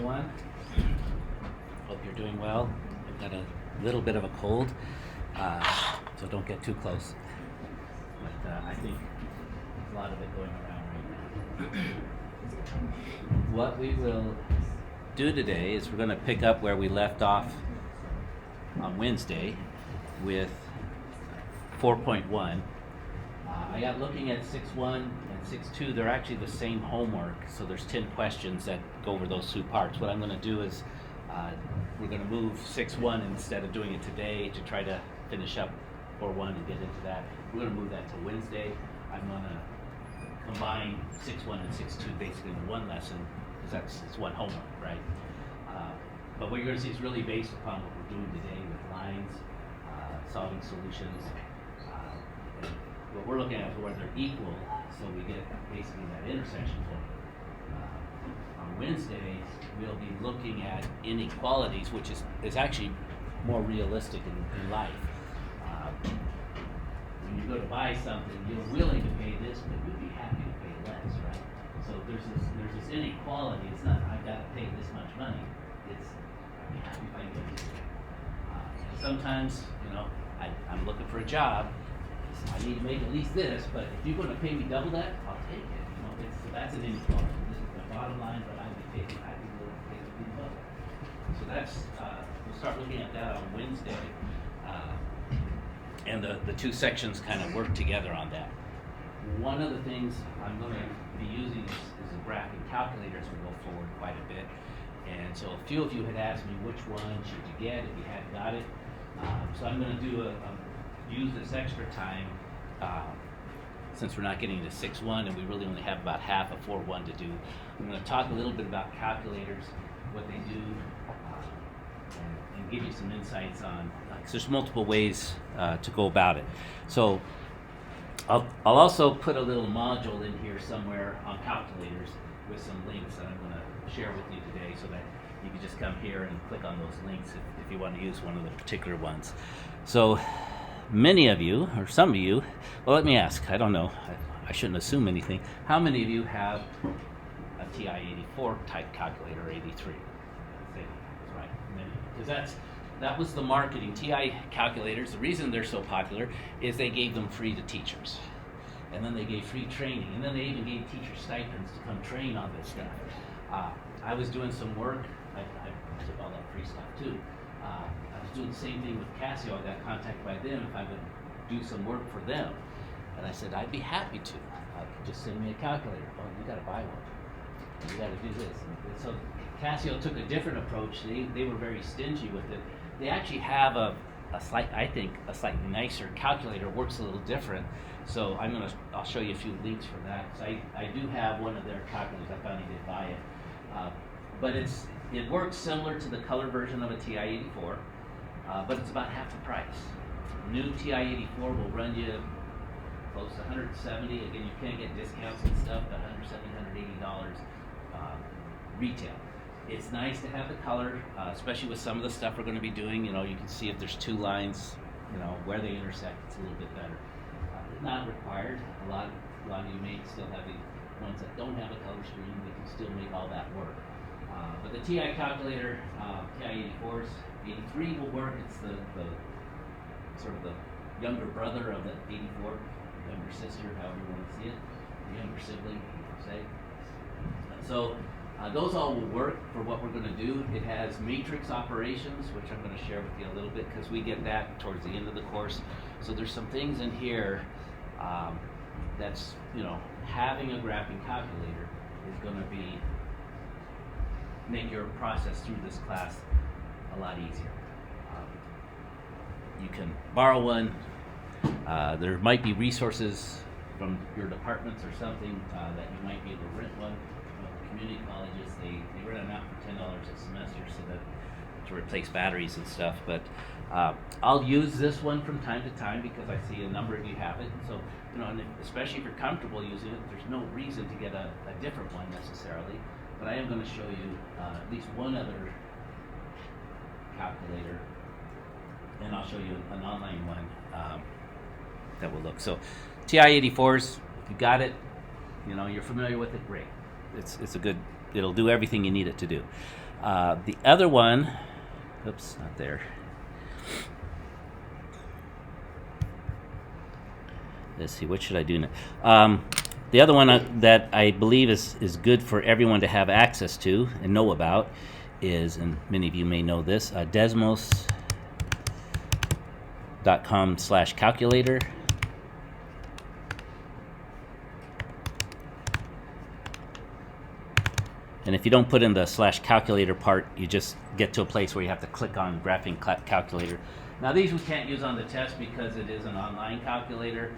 everyone. Hope you're doing well. I've got a little bit of a cold, so don't get too close. But I think there's a lot of it going around right now. What we will do today is we're going to pick up where we left off on Wednesday with 4.1. I got looking at 6.1 and 6.2. They're actually the same homework, so there's 10 questions that go over those two parts. What I'm going to do is we're going to move 6.1 instead of doing it today to try to finish up 4.1 and get into that. We're going to move that to Wednesday. I'm going to combine 6.1 and 6.2 basically in one lesson, because it's one homework, right? But what you're going to see is really based upon what we're doing today with lines, solving solutions. And what we're looking at is where they're equal, so we get basically that intersection point. On Wednesday, we'll be looking at inequalities, which is actually more realistic in life. When you go to buy something, you're willing to pay this, but you'd be happy to pay less, right? So there's this inequality. It's not I've got to pay this much money. It's I'd be happy if I get this. And sometimes, I'm looking for a job. I need to make at least this, but if you're going to pay me double that, I'll take it. That's an inequality. This is the bottom line, but I'd be willing to pay me double. So that's we'll start looking at that on Wednesday. And the two sections kind of work together on that. One of the things I'm going to be using is a graphing calculator as we go forward quite a bit. And so a few of you had asked me which one should you get if you hadn't got it. So I'm going to do use this extra time since we're not getting to 6.1 and we really only have about half of 4.1 to do. I'm going to talk a little bit about calculators, what they do, and give you some insights on, because there's multiple ways to go about it. So I'll also put a little module in here somewhere on calculators with some links that I'm going to share with you today, so that you can just come here and click on those links if you want to use one of the particular ones. So many of you, or some of you, well, let me ask, I don't know, I shouldn't assume anything. How many of you have a TI-84 type calculator, or 83? That's right, many. Because that was the marketing. TI calculators, the reason they're so popular is they gave them free to teachers. And then they gave free training. And then they even gave teachers stipends to come train on this stuff. I was doing some work. I took all that free stuff too. I was doing the same thing with Casio. I got contacted by them if I would do some work for them. And I said, I'd be happy to. Just send me a calculator. Well, you got to buy one. You got to do this. And so Casio took a different approach. They were very stingy with it. They actually have a slightly nicer calculator. Works a little different. So I'll show you a few links for that. So I do have one of their calculators. I finally did buy it. But it works similar to the color version of a TI-84, but it's about half the price. New TI-84 will run you close to $170. Again, you can't get discounts and stuff, but $170, $180 retail. It's nice to have the color, especially with some of the stuff we're going to be doing. You can see if there's two lines, where they intersect. It's a little bit better. Not required. A lot of you may still have the ones that don't have a color screen. They can still make all that work. But the TI calculator, TI-84s, 83 will work. It's the sort of the younger brother of the 84, younger sister, however you want to see it, the younger sibling, say. So those all will work for what we're going to do. It has matrix operations, which I'm going to share with you a little bit because we get that towards the end of the course. So there's some things in here that's, having a graphing calculator is going to make your process through this class a lot easier. You can borrow one. There might be resources from your departments or something that you might be able to rent one. Community colleges, they rent them out for $10 a semester so that to replace batteries and stuff. But I'll use this one from time to time because I see a number of you have it. And so, and especially if you're comfortable using it, there's no reason to get a different one necessarily. But I am going to show you at least one other calculator, and I'll show you an online one that will look. So TI-84s, if you got it, you're familiar with it, great. It's a good it'll do everything you need it to do. The other one, oops, not there. Let's see, what should I do now? The other one that I believe is good for everyone to have access to and know about is, and many of you may know this, desmos.com/calculator. And if you don't put in the /calculator part, you just get to a place where you have to click on graphing calculator. Now these we can't use on the test because it is an online calculator.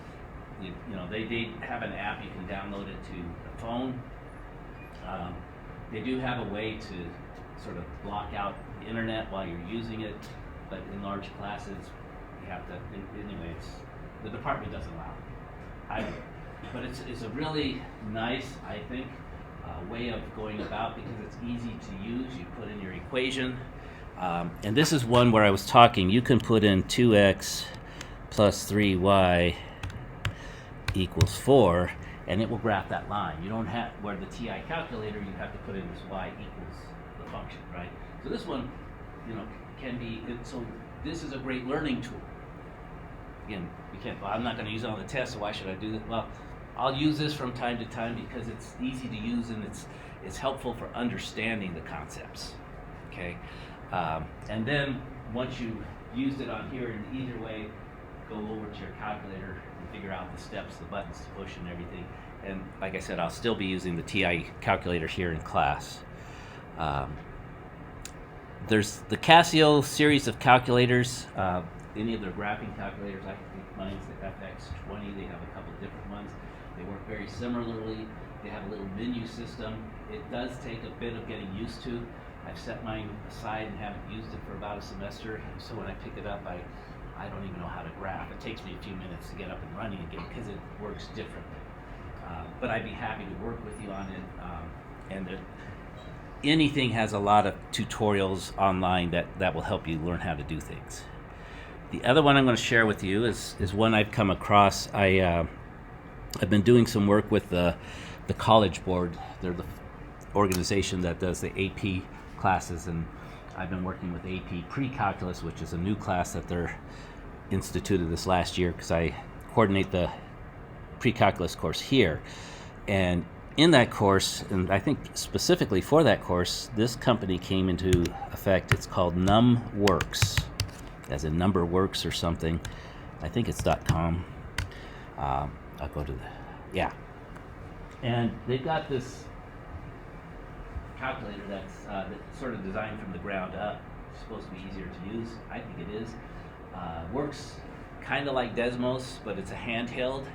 You know, they have an app, you can download it to the phone. They do have a way to sort of block out the internet while you're using it, but in large classes, you have to, anyway, the department doesn't allow it. But it's a really nice, I think, way of going about because it's easy to use. You put in your equation, and this is one where I was talking. You can put in 2x plus 3y equals 4, and it will graph that line. You don't have, where the TI calculator, you have to put in this y equals the function, right? So this one, you know, can be, so this is a great learning tool. Again, you can't, well, I'm not going to use it on the test, so why should I do that? Well, I'll use this from time to time because it's easy to use and it's helpful for understanding the concepts, okay? And then once you've used it on here in either way, go over to your calculator and figure out the steps, the buttons to push and everything. And like I said, I'll still be using the TI calculator here in class. There's the Casio series of calculators. Any of their graphing calculators, I think mine's the FX20, they have a couple different ones. They work very similarly. They have a little menu system. It does take a bit of getting used to. I've set mine aside and haven't used it for about a semester, so when I pick it up, I don't even know how to graph. It takes me a few minutes to get up and running again because it works differently. But I'd be happy to work with you on it. And anything has a lot of tutorials online that will help you learn how to do things. The other one I'm going to share with you is one I've come across. I've been doing some work with the College Board. They're the organization that does the AP classes, and I've been working with AP Pre-Calculus, which is a new class that they're instituted this last year because I coordinate the Pre-Calculus course here. And in that course, and I think specifically for that course, this company came into effect. It's called NumWorks, as in number works or something. I think it's .com. I'll go to yeah. And they've got this calculator that's sort of designed from the ground up. It's supposed to be easier to use. I think it is. Works kind of like Desmos, but it's a handheld.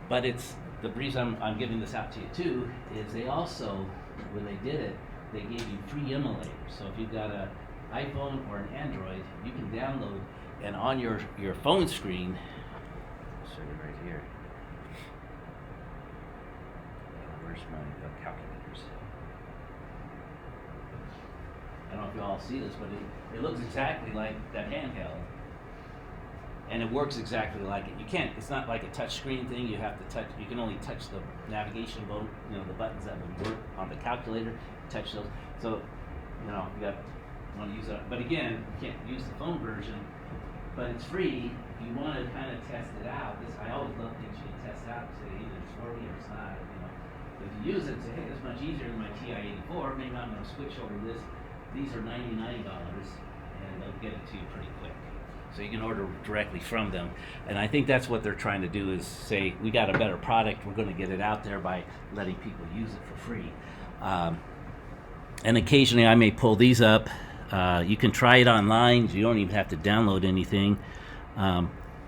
But it's the reason I'm giving this out to you too is they also, when they did it, they gave you free emulators. So if you've got an iPhone or an Android, you can download, and on your phone screen, I'll show you right here. Where's my calculators? I don't know if you all see this, but it looks exactly like that handheld. And it works exactly like it. You can't, it's not like a touch screen thing. You have to touch, you can only touch the navigation button, you know, the buttons that would work on the calculator, touch those. So, you know, you want to use it. But again, you can't use the phone version, but it's free. If you want to kind of test it out, I always love things you can test out and say either it's for me or it's not, you know. If you use it and say, hey, it's much easier than my TI-84, maybe I'm going to switch over to this. These are $99, and they'll get it to you pretty quick. So you can order directly from them. And I think that's what they're trying to do is say, we got a better product, we're going to get it out there by letting people use it for free. And occasionally I may pull these up. You can try it online. You don't even have to download anything.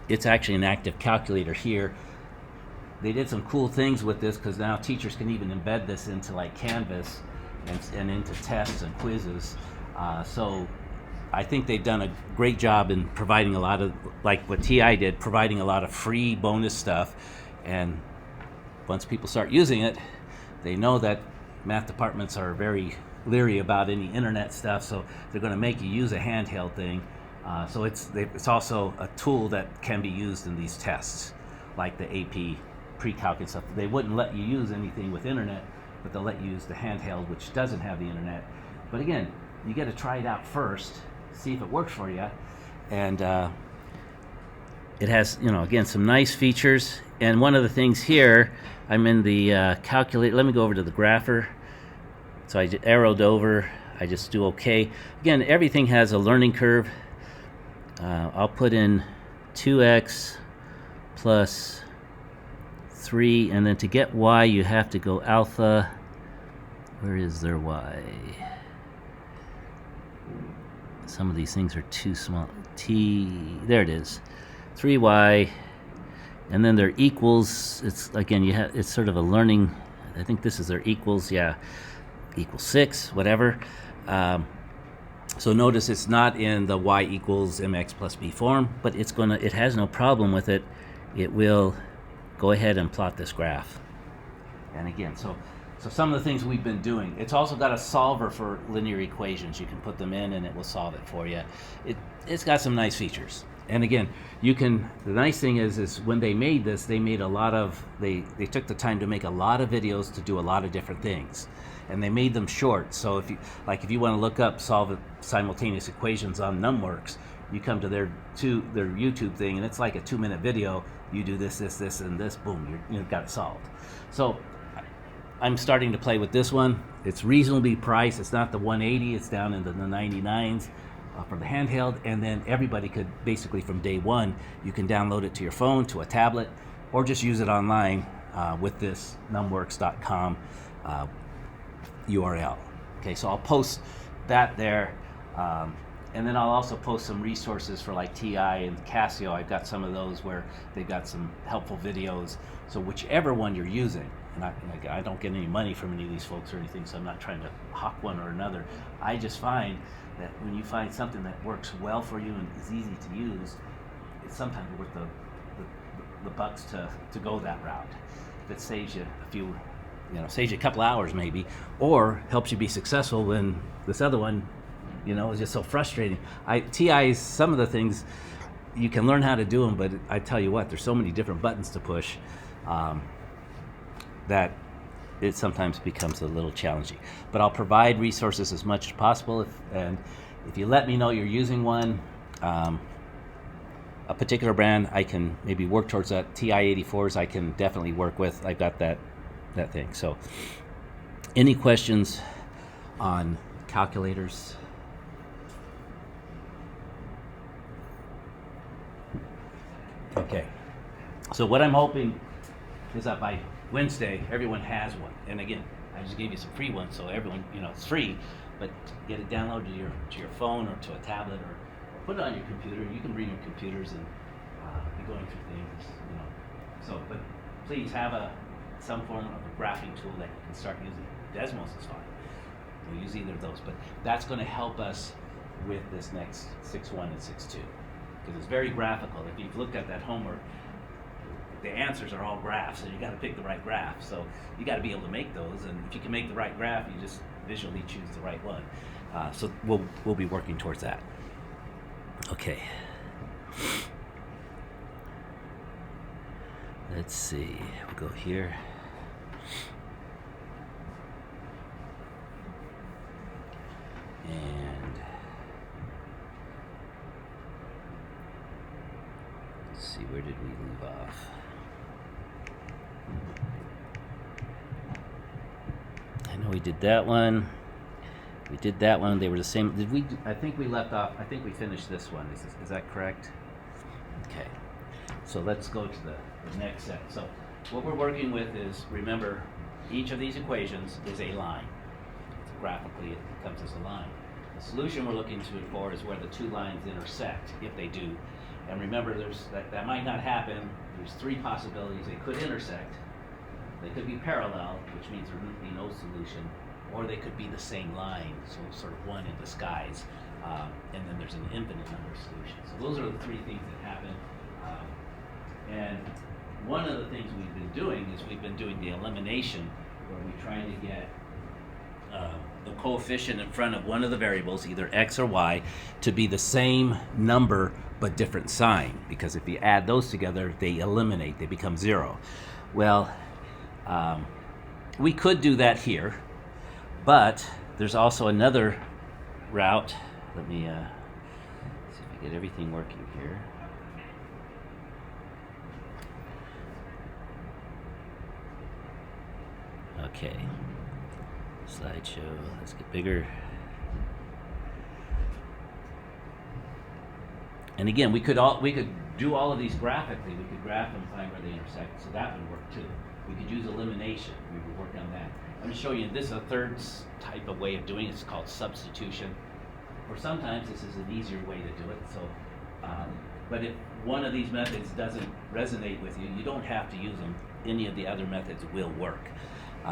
It's actually an active calculator here. They did some cool things with this because now teachers can even embed this into like Canvas and into tests and quizzes. So I think they've done a great job in providing a lot of, like what TI did, providing a lot of free bonus stuff. And once people start using it, they know that math departments are very leery about any internet stuff, so they're going to make you use a handheld thing. So it's also a tool that can be used in these tests, like the AP pre-calc and stuff. They wouldn't let you use anything with internet, but they'll let you use the handheld, which doesn't have the internet. But again, you got to try it out first, see if it works for you. And it has, again, some nice features. And one of the things here, I'm in the calculator. Let me go over to the grapher. So I arrowed over. I just do OK. Again, everything has a learning curve. I'll put in 2x plus 3, and then to get y, you have to go alpha. Where is their y? Some of these things are too small. T, there it is. 3y, and then their equals. It's again, it's sort of a learning. I think this is their equals. Yeah, equals 6, whatever. So notice it's not in the y equals mx plus b form, but it has no problem with it. It will go ahead and plot this graph. And again, so some of the things we've been doing. It's also got a solver for linear equations. You can put them in and it will solve it for you. It's got some nice features. And again, the nice thing is when they made this, they made they took the time to make a lot of videos to do a lot of different things. And they made them short. So if you want to look up solve simultaneous equations on NumWorks, you come to their YouTube thing, and it's like a 2-minute video. You do this, and this, boom, you've got it solved. So I'm starting to play with this one. It's reasonably priced. It's not the 180. It's down into the 99s for the handheld. And then everybody could basically, from day one, you can download it to your phone, to a tablet, or just use it online with this numworks.com URL. Okay, so I'll post that there. And then I'll also post some resources for like TI and Casio. I've got some of those where they've got some helpful videos. So whichever one you're using, and I don't get any money from any of these folks or anything, so I'm not trying to hawk one or another. I just find that when you find something that works well for you and is easy to use, it's sometimes worth the bucks to go that route. If it saves you saves you a couple hours maybe, or helps you be successful when this other one, is just so frustrating. TI's, some of the things, you can learn how to do them, but I tell you what, there's so many different buttons to push that it sometimes becomes a little challenging. But I'll provide resources as much as possible, and if you let me know you're using one, a particular brand, I can maybe work towards that. TI-84s I can definitely work with. I've got that thing. So any questions on calculators? Okay, so what I'm hoping is that by Wednesday, everyone has one. And again, I just gave you some free ones, so everyone, it's free, but get it downloaded to your phone or to a tablet, or put it on your computer. You can bring your computers and be going through things, So, but please have some form of a graphing tool that you can start using. Desmos is fine. We'll use either of those, but that's going to help us with this next 6.1 and 6.2. Because it's very graphical. If you've looked at that homework, the answers are all graphs, and you got to pick the right graph. So you got to be able to make those, and if you can make the right graph, you just visually choose the right one. So we'll be working towards that. Okay. Let's see. We'll go here. And let's see, where did we leave off? I know we did that one. We did that one. They were the same. Did we? I think we left off. I think we finished this one. Is that correct? Okay. So let's go to the next set. So what we're working with is, remember, each of these equations is a line. So graphically, it comes as a line. The solution we're looking for is where the two lines intersect, if they do. And remember, that might not happen. There's three possibilities. They could intersect. They could be parallel, which means there would be no solution, or they could be the same line, so sort of one in disguise, and then there's an infinite number of solutions. So those are the three things that happen. And one of the things we've been doing is we've been doing the elimination, where we try to get the coefficient in front of one of the variables, either x or y, to be the same number but different sign, because if you add those together, they eliminate, they become 0. Well, we could do that here, but there's also another route. Let me see if I get everything working here. Okay, slideshow, let's get bigger. And again, we could do all of these graphically. We could graph them, find where they intersect, so that would work too. We could use elimination. We would work on that. I'm going to show you, this is a third type of way of doing it. It's called substitution. Or sometimes this is an easier way to do it. So, but if one of these methods doesn't resonate with you, you don't have to use them. Any of the other methods will work.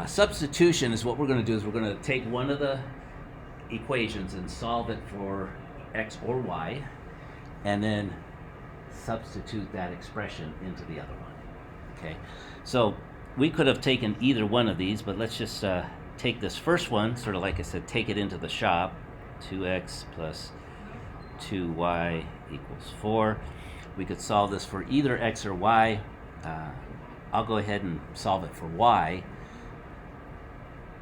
Substitution is what we're going to do, is we're going to take one of the equations and solve it for x or y, and then substitute that expression into the other one. Okay, so we could have taken either one of these, but let's just take this first one, sort of like I said, take it into the shop. 2x plus 2y equals 4. We could solve this for either x or y. I'll go ahead and solve it for y.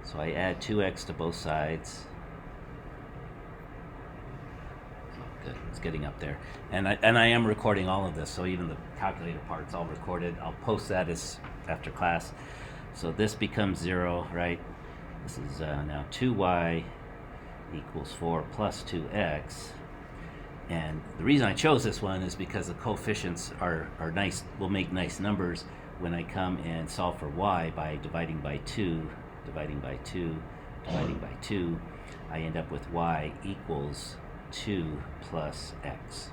So I add 2x to both sides. Good, it's getting up there. And I am recording all of this, so even the calculator part's all recorded. I'll post that as after class. So this becomes 0, right? This is now 2y equals 4 plus 2x. And the reason I chose this one is because the coefficients are nice, will make nice numbers when I come and solve for y by dividing by 2, dividing by 2, dividing by 2. I end up with y equals 2 plus x.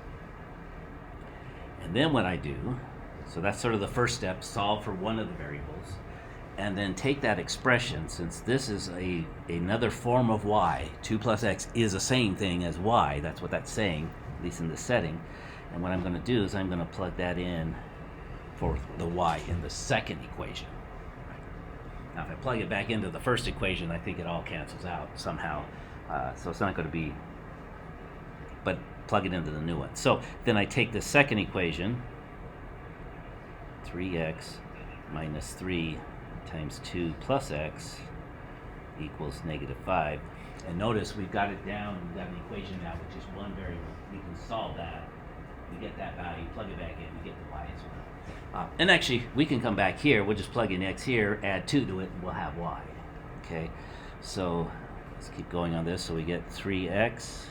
And then what I do, so that's sort of the first step, solve for one of the variables, and then take that expression, since this is another form of y, 2 plus x is the same thing as y, that's what that's saying, at least in this setting. And what I'm going to do is I'm going to plug that in for the y in the second equation. Now if I plug it back into the first equation, I think it all cancels out somehow. So it's not going to be, but plug it into the new one. So then I take the second equation, 3x minus 3 times 2 plus x equals negative 5. And notice we've got it down, we've got an equation now with just one variable. We can solve that. We get that value, plug it back in, we get the y as well. And actually, we can come back here, we'll just plug in x here, add 2 to it, and we'll have y. Okay, so let's keep going on this. So we get 3x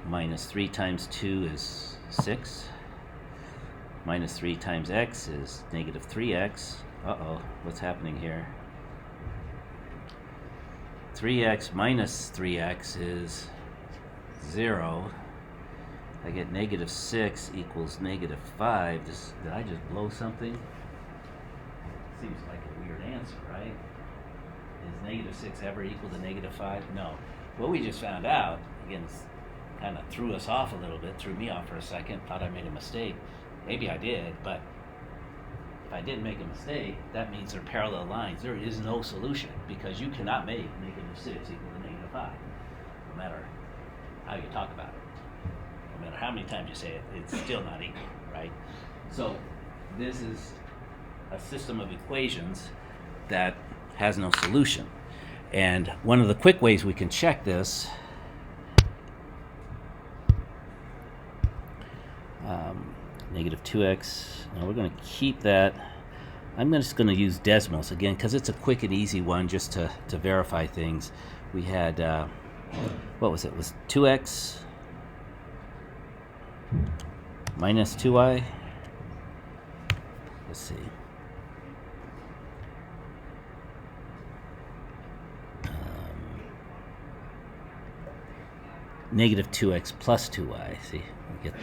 minus 3 times 2 is 6. Minus 3 times x is negative 3x. Uh-oh, what's happening here? 3x minus 3x is 0. I get negative 6 equals negative 5. Did I just blow something? Seems like a weird answer, right? Is negative 6 ever equal to negative 5? No. What we just found out, again, kind of threw us off a little bit, threw me off for a second, thought I made a mistake. Maybe I did, but if I didn't make a mistake, that means they're parallel lines. There is no solution, because you cannot make negative 6 equal to negative 5, no matter how you talk about it. No matter how many times you say it, it's still not equal, right? So this is a system of equations that has no solution. And one of the quick ways we can check this, negative 2x, now we're going to keep that. I'm just going to use Desmos again because it's a quick and easy one just to verify things. We had, what was it? It was 2x minus 2y. Let's see. Negative 2x plus 2y. See, we get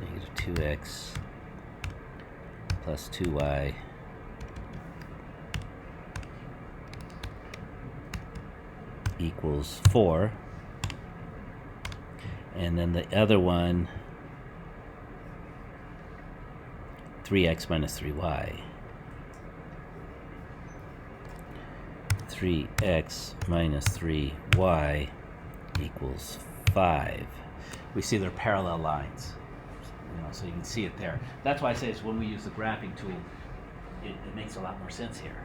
negative 2x plus 2y equals 4. And then the other one, 3x minus 3y. 3x minus 3y equals 5. We see they're parallel lines. so you can see it there. That's why I say it's when we use the graphing tool, it makes a lot more sense here.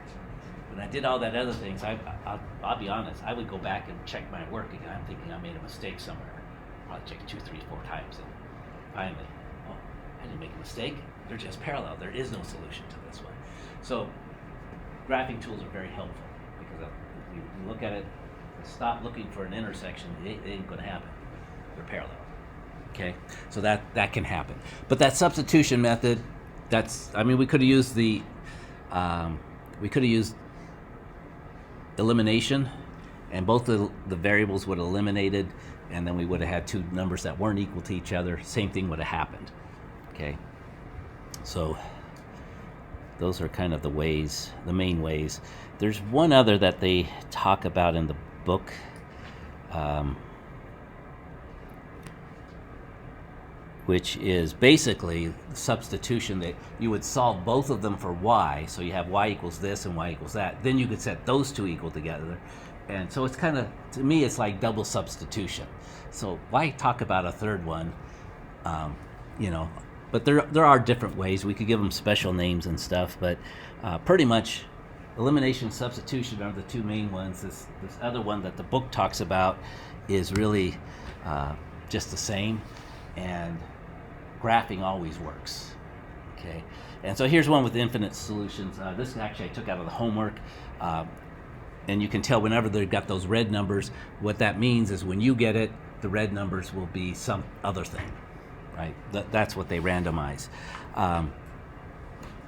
When I did all that other things, I'll be honest, I would go back and check my work again. I'm thinking I made a mistake somewhere. Probably check 2, 3, 4 times, and finally, oh, I didn't make a mistake. They're just parallel. There is no solution to this one. So graphing tools are very helpful because if you look at it, stop looking for an intersection, it ain't going to happen. They're parallel. Okay, so that can happen. But that substitution method, we could have used elimination, and both of the variables would have eliminated, and then we would have had two numbers that weren't equal to each other. Same thing would have happened. Okay, so those are kind of the main ways. There's one other that they talk about in the book. Which is basically substitution, that you would solve both of them for y, so you have y equals this and y equals that. Then you could set those two equal together. And so it's kind of, to me, it's like double substitution. So why talk about a third one? But there are different ways. We could give them special names and stuff, but pretty much elimination and substitution are the two main ones. This other one that the book talks about is really just the same, and graphing always works. Okay, and so here's one with infinite solutions. This actually I took out of the homework, and you can tell whenever they've got those red numbers, what that means is when you get it, the red numbers will be some other thing, right? That's what they randomize.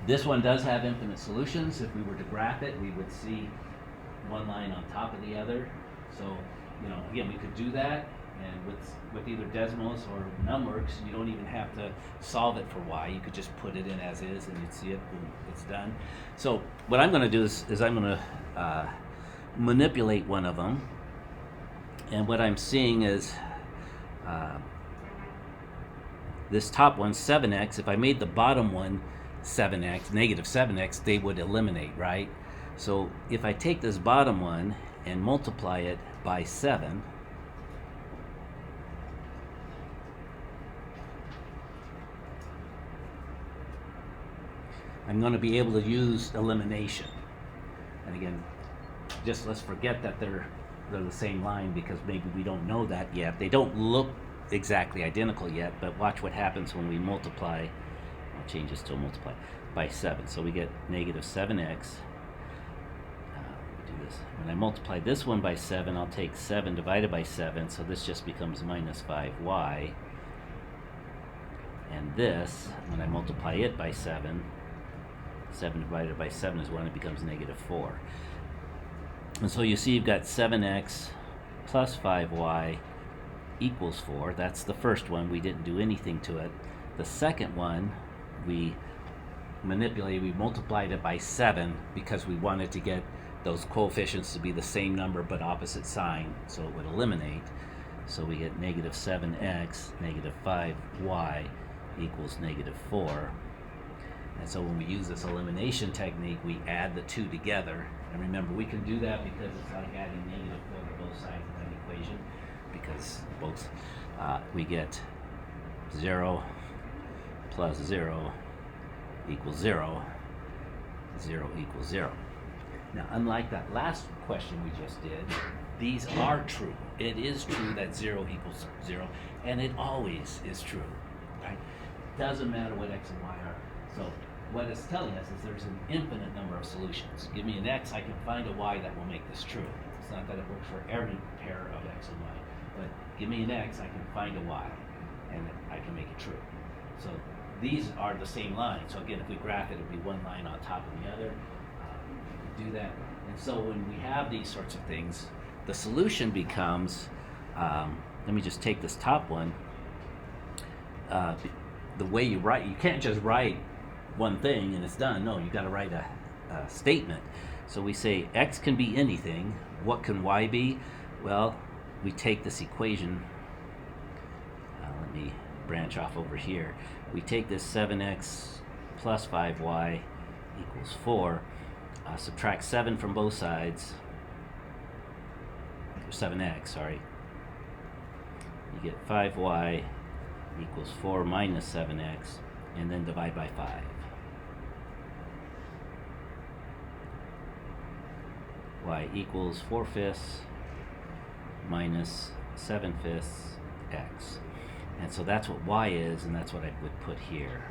This one does have infinite solutions. If we were to graph it, we would see one line on top of the other. So, again, we could do that. And with either Desmos or numworks, you don't even have to solve it for y. You could just put it in as is, and you'd see it, boom, it's done. So what I'm going to do is I'm going to manipulate one of them. And what I'm seeing is this top one, 7x. If I made the bottom one 7x, negative 7x, they would eliminate, right? So if I take this bottom one and multiply it by 7, I'm going to be able to use elimination. And again, just let's forget that they're the same line, because maybe we don't know that yet. They don't look exactly identical yet, but watch what happens when we multiply. I'll change this to multiply by 7. So we get negative 7x. Do this. When I multiply this one by 7, I'll take 7 divided by 7, so this just becomes minus 5y. And this, when I multiply it by 7, 7 divided by 7 is when it becomes negative 4. And so you see you've got 7x plus 5y equals 4. That's the first one. We didn't do anything to it. The second one, we multiplied it by 7 because we wanted to get those coefficients to be the same number but opposite sign, so it would eliminate. So we get negative 7x, negative 5y equals negative 4. And so when we use this elimination technique, we add the two together. And remember, we can do that because it's like adding negative 4 to both sides of that equation, because both we get 0 plus 0 equals 0, 0 equals 0. Now, unlike that last question we just did, these are true. It is true that 0 equals 0, and it always is true, right? Doesn't matter what x and y are. So what it's telling us is there's an infinite number of solutions. Give me an x, I can find a y that will make this true. It's not that it works for every pair of x and y, but give me an x, I can find a y, and I can make it true. So these are the same line. So again, if we graph it, it'll be one line on top of the other. Do that. And so when we have these sorts of things, the solution becomes, let me just take this top one. The way you write, you can't just write one thing and it's done. No, you've got to write a statement. So we say x can be anything. What can y be? Well, we take this equation. Let me branch off over here. We take this 7x plus 5y equals 4. Subtract 7 from both sides. Or 7x, sorry. You get 5y equals 4 minus 7x, and then divide by 5. Y equals 4/5 minus 7/5 x. And so that's what y is, and that's what I would put here.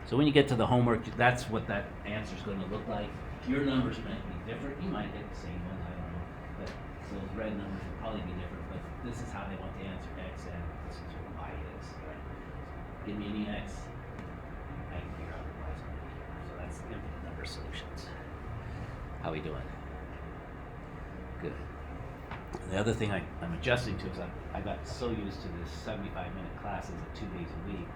So when you get to the homework, that's what that answer is going to look like. Your numbers might be different. You might get the same ones, I don't know. But so those red numbers will probably be different, but this is how they want to answer x, and this is what y is. Right? Give me any x, I can figure out what y is going to be here. So that's infinite number solutions. How we doing? Good. The other thing I'm adjusting to is I got so used to this 75-minute classes at 2 days a week.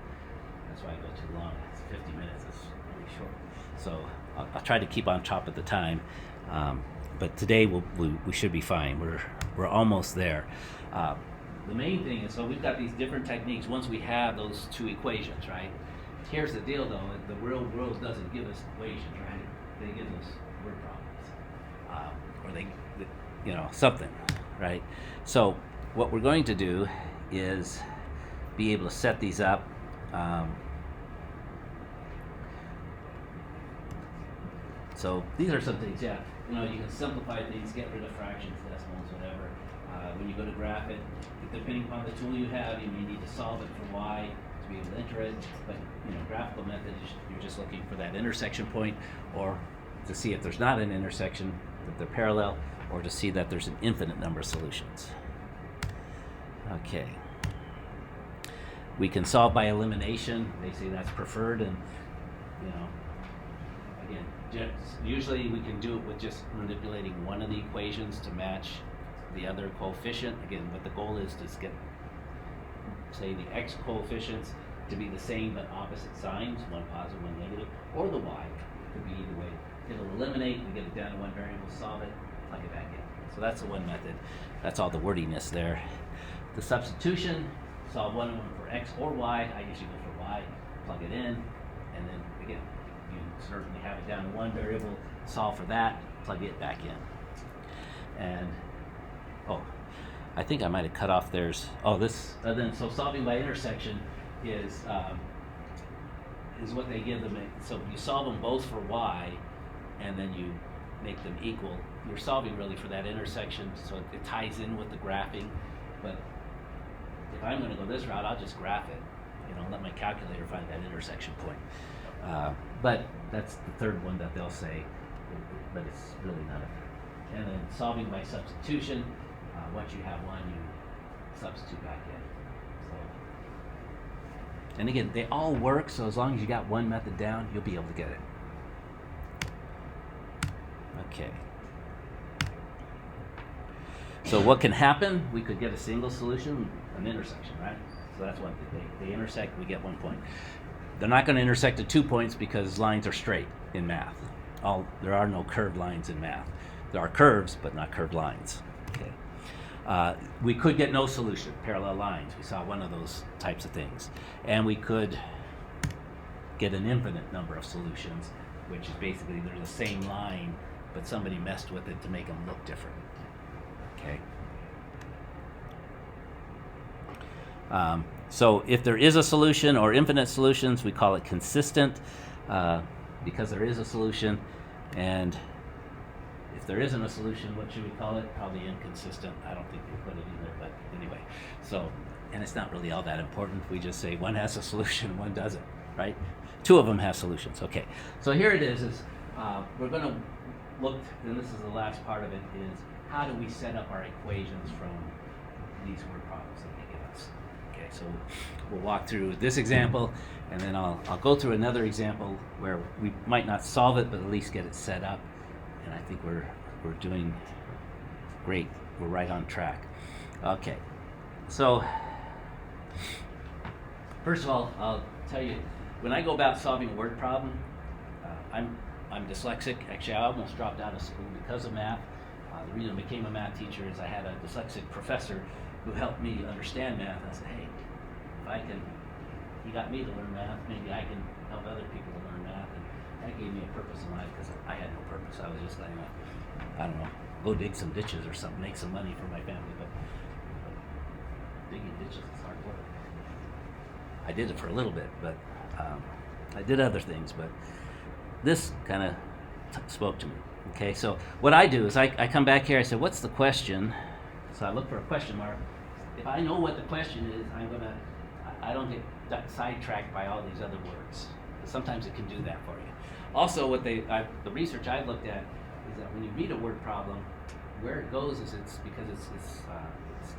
That's why I go too long. It's 50 minutes. It's really short. So I'll try to keep on top of the time. But today we should be fine. We're almost there. The main thing is, so we've got these different techniques once we have those two equations, right? Here's the deal, though. The real world doesn't give us equations, right? They give us word problems. Or they something, right? So what we're going to do is be able to set these up. So these are some things, yeah. You can simplify things, get rid of fractions, decimals, whatever. When you go to graph it, depending upon the tool you have, you may need to solve it for y to be able to enter it. But graphical method, you're just looking for that intersection point, or to see if there's not an intersection, that they're parallel, or to see that there's an infinite number of solutions. Okay. We can solve by elimination. They say that's preferred, and again, usually we can do it with just manipulating one of the equations to match the other coefficient. Again, what the goal is to get, say, the x coefficients to be the same but opposite signs, one positive, one negative, or the y. It could be either way. It'll eliminate, we get it down to one variable, solve it, plug it back in. So that's the one method. That's all the wordiness there. The substitution, solve one of them for x or y. I usually go for y, plug it in, and then again, you certainly have it down to one variable, solve for that, plug it back in. And I think I might have cut off theirs. So solving by intersection is what they give them. So you solve them both for y, and then you make them equal. You're solving really for that intersection, so it ties in with the graphing. But if I'm going to go this route, I'll just graph it. Let my calculator find that intersection point. But that's the third one that they'll say, but it's really not a. And then solving by substitution, once you have one, you substitute back in. So, and again, they all work, so as long as you got one method down, you'll be able to get it. Okay. So what can happen? We could get a single solution, an intersection, right? So that's one thing. They intersect, we get 1 point. They're not going to intersect at 2 points because lines are straight in math. There are no curved lines in math. There are curves, but not curved lines. Okay. We could get no solution, parallel lines. We saw one of those types of things. And we could get an infinite number of solutions, which is basically they're the same line, but somebody messed with it to make them look different. Okay. So if there is a solution or infinite solutions, we call it consistent because there is a solution. And if there isn't a solution, what should we call it? Probably inconsistent. I don't think they put it in there, but anyway. So, and it's not really all that important. We just say one has a solution, one doesn't, right? Two of them have solutions. Okay. So here it is we're going to look, and this is the last part of it, is how do we set up our equations from these word problems that they give us? Okay, so we'll walk through this example, and then I'll go through another example where we might not solve it, but at least get it set up. And I think we're doing great. We're right on track. Okay, so first of all, I'll tell you, when I go about solving a word problem, I'm dyslexic. Actually, I almost dropped out of school because of math. The reason I became a math teacher is I had a dyslexic professor who helped me understand math. I said, hey, he got me to learn math, maybe I can help other people to learn math. And that gave me a purpose in life because I had no purpose. I was just like, I don't know, go dig some ditches or something, make some money for my family. But digging ditches is hard work. I did it for a little bit, but I did other things. But this kind of spoke to me. Okay, so what I do is I come back here. I say, what's the question? So I look for a question mark. If I know what the question is, I don't get sidetracked by all these other words. Sometimes it can do that for you. Also, the research I've looked at is that when you read a word problem, where it goes is it's because it's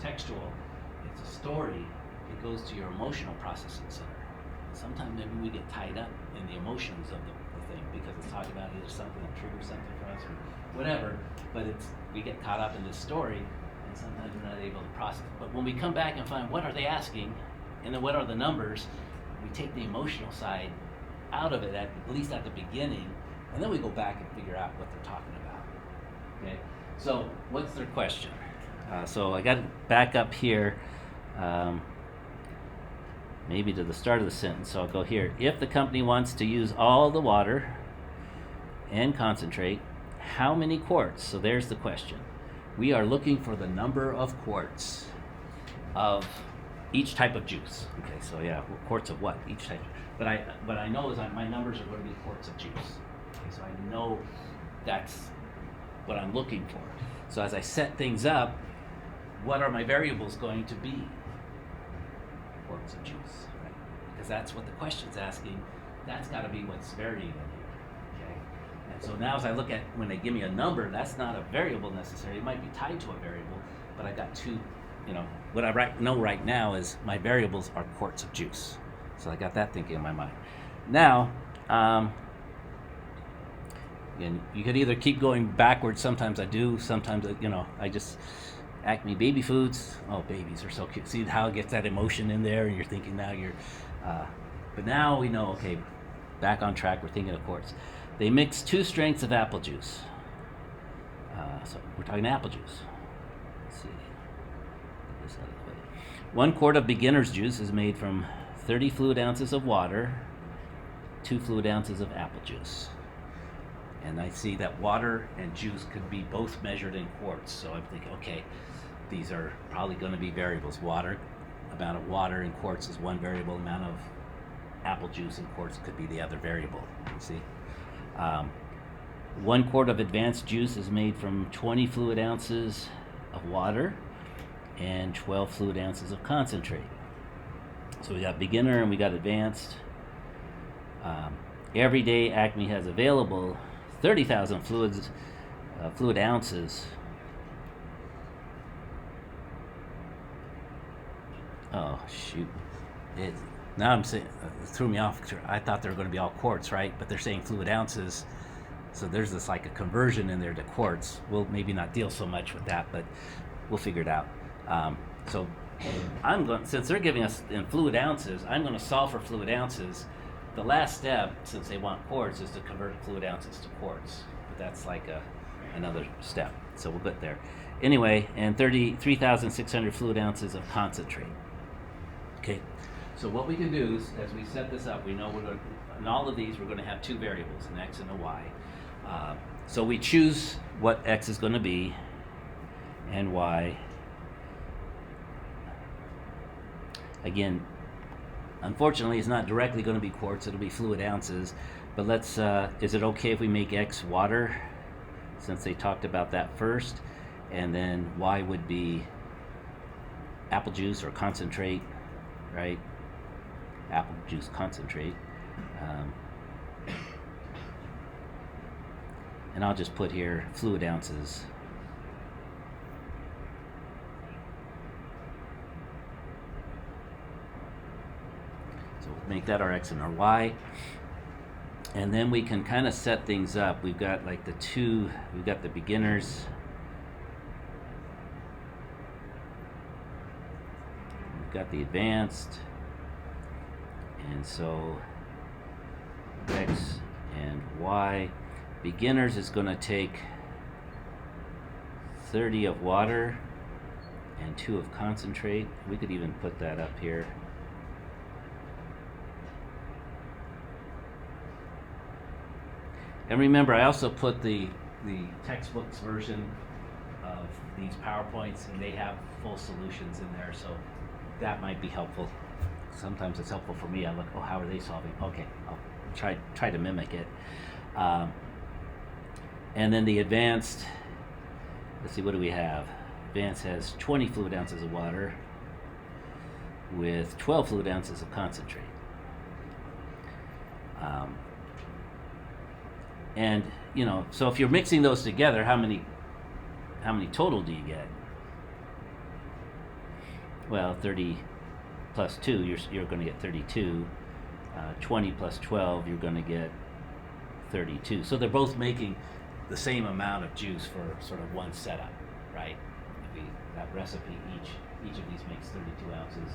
textual, it's a story. It goes to your emotional processing center. Sometimes maybe we get tied up in the emotions of the thing because it's talking about either something that triggers something for us or whatever. But we get caught up in this story, and sometimes we're not able to process it. But when we come back and find what are they asking, and then what are the numbers, we take the emotional side out of it, at least at the beginning, and then we go back and figure out what they're talking about. Okay, so what's their question? So I got to back up here, maybe to the start of the sentence. So I'll go here. If the company wants to use all the water and concentrate, how many quarts? So there's the question. We are looking for the number of quarts of each type of juice. Okay, so yeah, quarts of what? Each type. But I know is my numbers are going to be quarts of juice. Okay, so I know that's what I'm looking for. So as I set things up, what are my variables going to be? Quarts of juice, right? Because that's what the question's asking. That's got to be what's varying in here. Okay, and so now as I look at when they give me a number, that's not a variable necessarily. It might be tied to a variable, but I got two. What I know right now is my variables are quarts of juice. So I got that thinking in my mind. Now, again, you could either keep going backwards. Sometimes I do. Sometimes, I just Acme baby foods. Oh, babies are so cute. See how it gets that emotion in there, and you're thinking now but now we know, okay, back on track. We're thinking of quarts. They mix 2 strengths of apple juice. So we're talking apple juice. Let's see. Get this out of the way. 1 quart of beginner's juice is made from 30 fluid ounces of water, 2 fluid ounces of apple juice. And I see that water and juice could be both measured in quarts. So I'm thinking, okay, these are probably going to be variables. Amount of water in quarts is one variable. Amount of apple juice in quarts could be the other variable. You see? 1 quart of advanced juice is made from 20 fluid ounces of water and 12 fluid ounces of concentrate. So we got beginner and we got advanced. Every day Acme has available 30,000 fluid ounces. Oh shoot! Now I'm saying it threw me off. I thought they were going to be all quarts, right? But they're saying fluid ounces. So there's this like a conversion in there to quarts. We'll maybe not deal so much with that, but we'll figure it out. So since they're giving us in fluid ounces, I'm going to solve for fluid ounces. The last step, since they want quarts, is to convert fluid ounces to quarts. But that's like another step. So we'll get there. Anyway, and 33,600 fluid ounces of concentrate. Okay. So what we can do is, as we set this up, we know in all of these we're going to have 2 variables, an x and a y. So we choose what x is going to be and y. Again, unfortunately, it's not directly going to be quarts. It'll be fluid ounces. But is it okay if we make x water, since they talked about that first? And then y would be apple juice or concentrate, right? Apple juice concentrate. And I'll just put here fluid ounces. So we'll make that our x and our y. And then we can kind of set things up. We've got like we've got the beginners. We've got the advanced. And so x and y. Beginners is going to take 30 of water and 2 of concentrate. We could even put that up here. And remember, I also put the textbook's version these PowerPoints, and they have full solutions in there, so that might be helpful. Sometimes it's helpful for me. I look, oh, how are they solving? Okay, I'll try to mimic it. And then the advanced, let's see, what do we have? Advanced has 20 fluid ounces of water with 12 fluid ounces of concentrate. And you know, so if you're mixing those together, how many total do you get? Well, 30 plus 2, you're going to get 32. 20 plus 12, you're going to get 32. So they're both making the same amount of juice for sort of one setup, right? That recipe, each of these makes 32 ounces.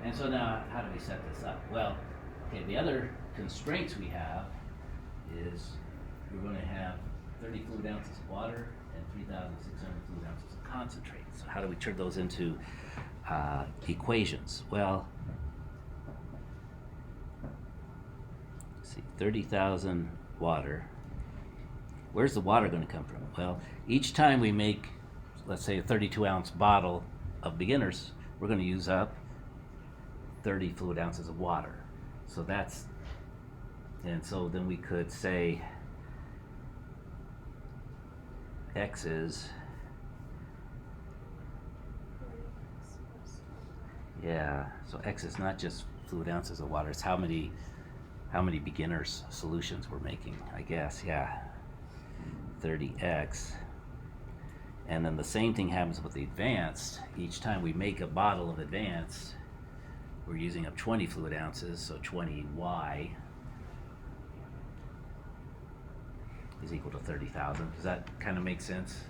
And so now, how do we set this up? Well, okay, the other constraints we have is we're going to have 30 fluid ounces of water and 3,600 fluid ounces of concentrate. So how do we turn those into equations? Well, let's see, 30,000 water. Where's the water going to come from? Well, each time we make, let's say, a 32-ounce bottle of beginners, we're going to use up 30 fluid ounces of water. So that's, and so then we could say X is, yeah, so X is not just fluid ounces of water, it's how many beginners solutions we're making, I guess, yeah. 30X. And then the same thing happens with the advanced. Each time we make a bottle of advanced, we're using up 20 fluid ounces, so 20Y is equal to 30,000. Does that kind of make sense?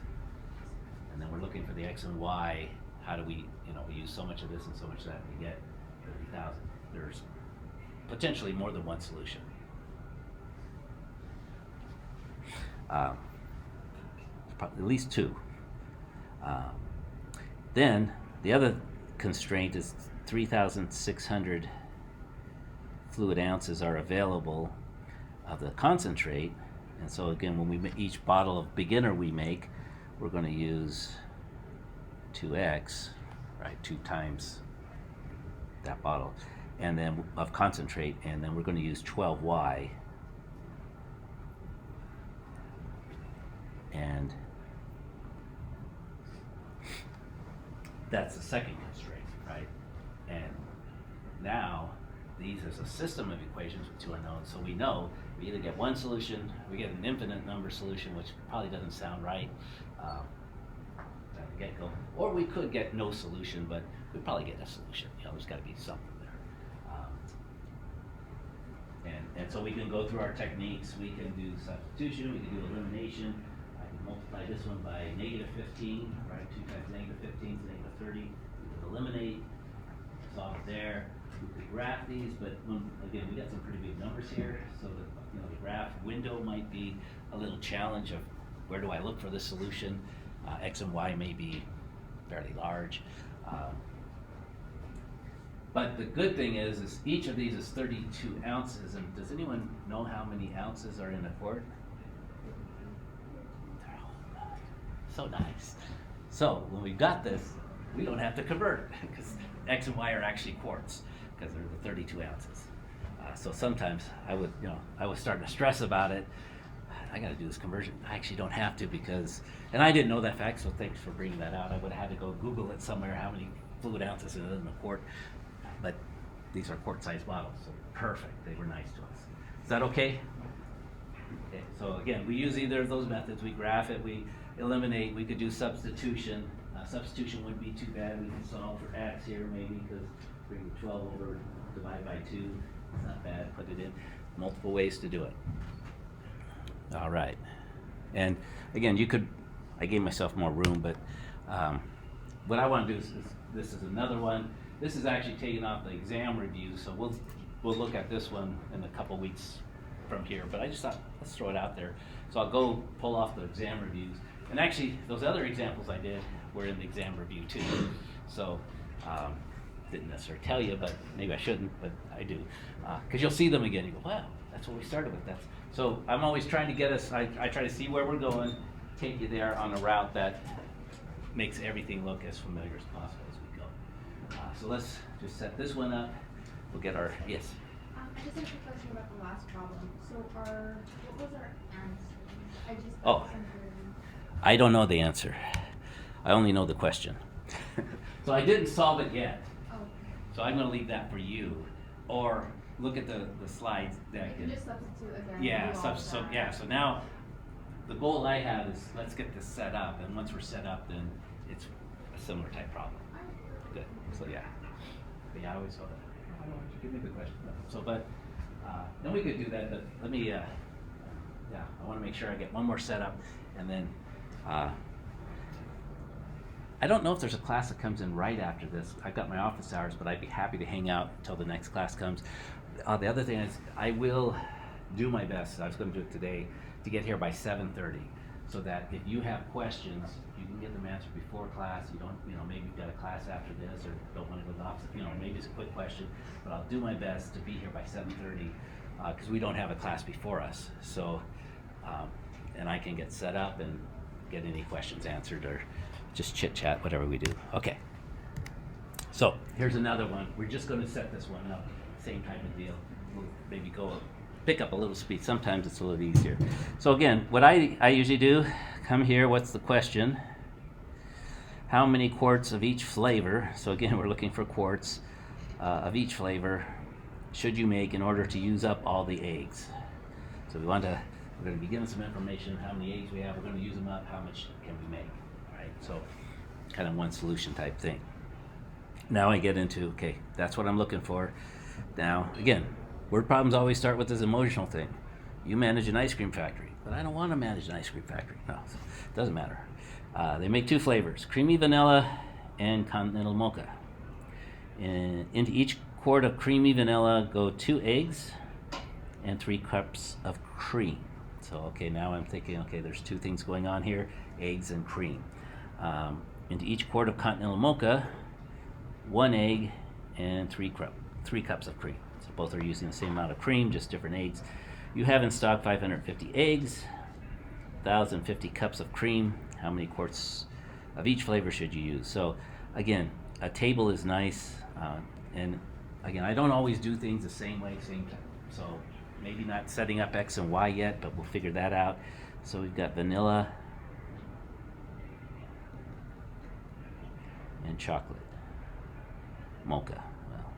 And then we're looking for the X and Y. How do we, we use so much of this and so much of that, we get 30,000. There's potentially more than one solution. Probably at least two. Then the other constraint is 3,600 fluid ounces are available of the concentrate, and so again, when we each bottle of beginner we make, we're going to use 2x, right? 2 times that bottle, and then of concentrate, and then we're going to use 12y, and that's the second constraint, right? And now these is a system of equations with 2 unknowns, so we know we either get one solution, we get an infinite number solution, which probably doesn't sound right at the get-go, or we could get no solution, but we'd probably get a solution. There's got to be something there. And so we can go through our techniques. We can do substitution, we can do elimination. I can multiply this one by -15, right? 2 times -15 is -30. We could eliminate, solve it there. We could graph these, but again, we got some pretty big numbers here, so the graph window might be a little challenge of where do I look for this solution. X and Y may be fairly large. But the good thing is each of these is 32 ounces, and does anyone know how many ounces are in a quart? So nice. So when we've got this, we don't have to convert because X and Y are actually quarts because they're the 32 ounces. So sometimes I was starting to stress about it. I got to do this conversion. I actually don't have to because, and I didn't know that fact, so thanks for bringing that out. I would have had to go Google it somewhere, how many fluid ounces is in a quart. But these are quart-sized bottles, so perfect. They were nice to us. Is that okay? Okay, so again, we use either of those methods. We graph it, we eliminate, we could do substitution. Substitution wouldn't be too bad. We can solve for X here maybe because bring 12 over, divide by 2. It's not bad, put it in. Multiple ways to do it. All right. And again, I gave myself more room, but what I want to do is this is another one. This is actually taken off the exam review, so we'll look at this one in a couple weeks from here. But I just thought, let's throw it out there. So I'll go pull off the exam reviews. And actually, those other examples I did were in the exam review too. So didn't necessarily tell you, but maybe I shouldn't, but I do. Because you'll see them again. You go, wow, that's what we started with. So I'm always trying to get us, I try to see where we're going, take you there on a route that makes everything look as familiar as possible as we go. So let's just set this one up. We'll get our, yes? I just have a question about the last problem. So what was our answer? I just Oh, I don't know the answer. I only know the question. So I didn't solve it yet. Oh. So I'm going to leave that for you. Or look at the slides that You can just substitute again. yeah, so now the goal I have is let's get this set up, and once we're set up, then it's a similar type problem. Good. So yeah. But yeah, I always thought that. I don't want you to give me the question. So, but then we could do that. But let me. Yeah, I want to make sure I get one more set up, and then. I don't know if there's a class that comes in right after this. I've got my office hours, but I'd be happy to hang out until the next class comes. The other thing is I will do my best, I was going to do it today, to get here by 7:30, so that if you have questions, you can get them answered before class. You don't, maybe you've got a class after this or don't want to go to the office, maybe it's a quick question, but I'll do my best to be here by 7:30 because we don't have a class before us. So, and I can get set up and get any questions answered or just chit chat, whatever we do. Okay. So here's another one. We're just going to set this one up. Same type of deal. We'll maybe pick up a little speed. Sometimes it's a little easier. So again, what I usually do, come here, what's the question? How many quarts of each flavor, so again, we're looking for quarts of each flavor, should you make in order to use up all the eggs? So we're going to be given some information, how many eggs we have, we're going to use them up, how much can we make? So kind of one solution type thing. Now I get into, okay, that's what I'm looking for. Now, again, word problems always start with this emotional thing. You manage an ice cream factory, but I don't want to manage an ice cream factory. No, it doesn't matter. They make two flavors, creamy vanilla and continental mocha. And into each quart of creamy vanilla go 2 eggs and 3 cups of cream. So, okay, now I'm thinking, okay, there's 2 things going on here, eggs and cream. Into each quart of continental mocha, 1 egg and 3 cups of cream. So both are using the same amount of cream, just different eggs. You have in stock 550 eggs, 1,050 cups of cream. How many quarts of each flavor should you use? So again, a table is nice. And again, I don't always do things the same way, same time. So maybe not setting up X and Y yet, but we'll figure that out. So we've got vanilla and chocolate. Mocha. Well,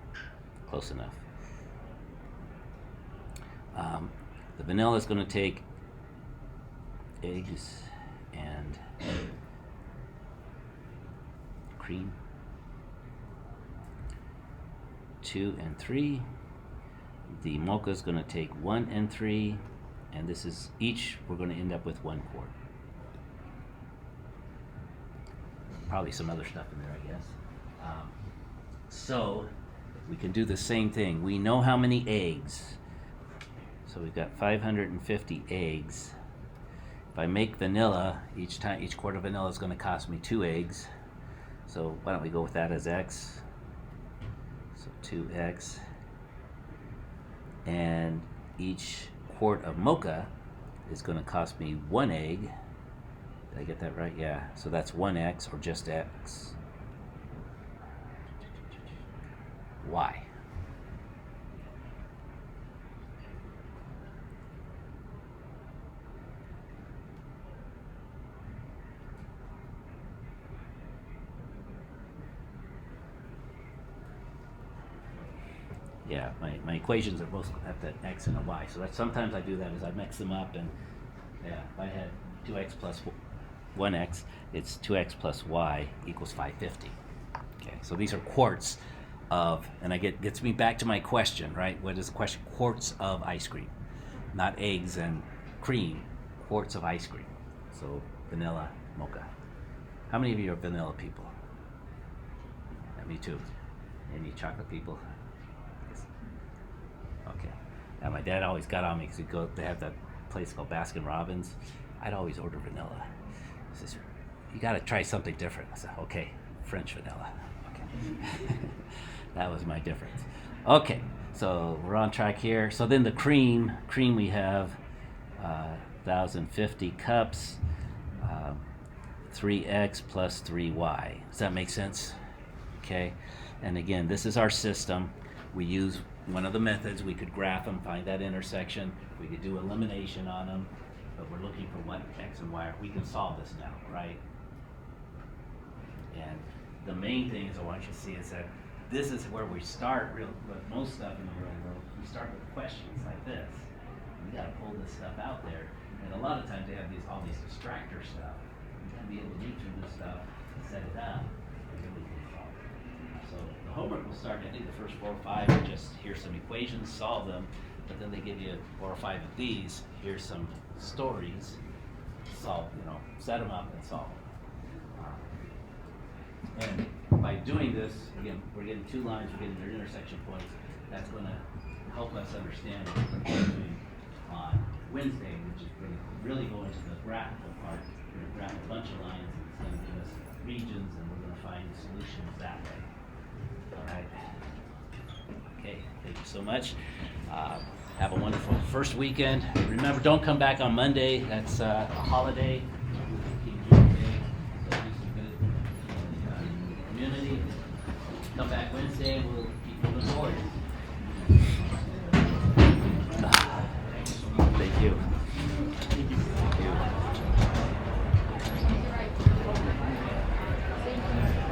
close enough. The vanilla is going to take eggs and cream. 2 and 3. The mocha is going to take 1 and 3. And this is each, we're going to end up with 1 quart. Probably some other stuff in there, I guess. So we can do the same thing. We know how many eggs. So we've got 550 eggs. If I make vanilla, each quart of vanilla is going to cost me 2 eggs. So why don't we go with that as X? So 2X. And each quart of mocha is going to cost me 1 egg. Did I get that right? Yeah. So that's 1X or just X. Y. Yeah, my equations are both at the X and a Y. So that sometimes I do that is I mix them up, and yeah, if I had 2X plus 1X, it's 2X plus Y equals 550. Okay, so these are quarts of, and gets me back to my question, right? What is the question? Quarts of ice cream, not eggs and cream, quarts of ice cream. So vanilla, mocha. How many of you are vanilla people? Yeah, me too. Any chocolate people? Okay. Now my dad always got on me because they have that place called Baskin Robbins. I'd always order vanilla. He says, you got to try something different. I said, okay, French vanilla. Okay. That was my difference. Okay, so we're on track here. So then the cream we have 1,050 cups. 3x plus 3y. Does that make sense? Okay. And again, this is our system. We use one of the methods. We could graph them, find that intersection. We could do elimination on them, but we're looking for what x and y are. We can solve this now, right? And the main thing is I want you to see is that this is where we start with most stuff in the real world. We start with questions like this. We got to pull this stuff out there. And a lot of times they have all these distractor stuff. You got to be able to read through this stuff, set it up, and really can solve it. So the homework will start, I think the first 4 or 5 are just here's some equations, solve them, but then they give you 4 or 5 of these, here's some stories, solve, set them up and solve them. And by doing this, again, we're getting 2 lines, we're getting their intersection points. That's going to help us understand what we're doing on Wednesday, which is going to really go into the graphical part. We're going to graph a bunch of lines, and it's going to give us regions, and we're going to find solutions that way. All right. Okay, thank you so much. Have a wonderful first weekend. Remember, don't come back on Monday. That's a holiday. Community. Come back Wednesday, we'll keep moving forward. Thank you.